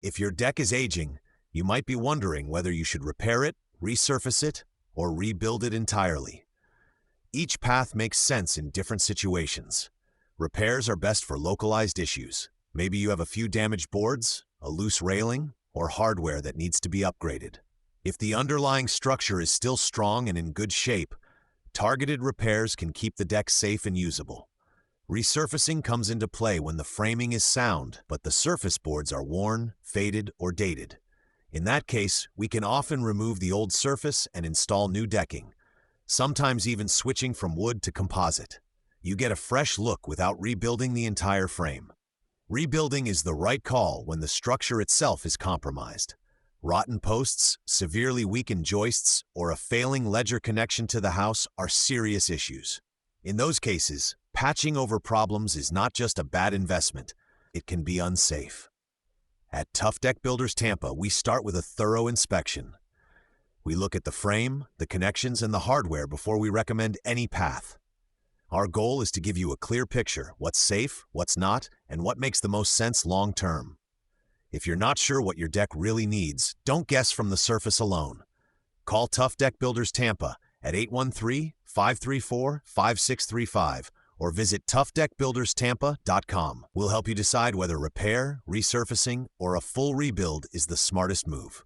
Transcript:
If your deck is aging, you might be wondering whether you should repair it, resurface it, or rebuild it entirely. Each path makes sense in different situations. Repairs are best for localized issues. Maybe you have a few damaged boards, a loose railing, or hardware that needs to be upgraded. If the underlying structure is still strong and in good shape, targeted repairs can keep the deck safe and usable. Resurfacing comes into play when the framing is sound, but the surface boards are worn, faded, or dated. In that case, we can often remove the old surface and install new decking, sometimes even switching from wood to composite. You get a fresh look without rebuilding the entire frame. Rebuilding is the right call when the structure itself is compromised. Rotten posts, severely weakened joists, or a failing ledger connection to the house are serious issues. In those cases, patching over problems is not just a bad investment, it can be unsafe. At Tough Deck Builders Tampa, we start with a thorough inspection. We look at the frame, the connections, and the hardware before we recommend any path. Our goal is to give you a clear picture, what's safe, what's not, and what makes the most sense long-term. If you're not sure what your deck really needs, don't guess from the surface alone. Call Tough Deck Builders Tampa at 813-534-5635 or visit toughdeckbuilderstampa.com. We'll help you decide whether repair, resurfacing, or a full rebuild is the smartest move.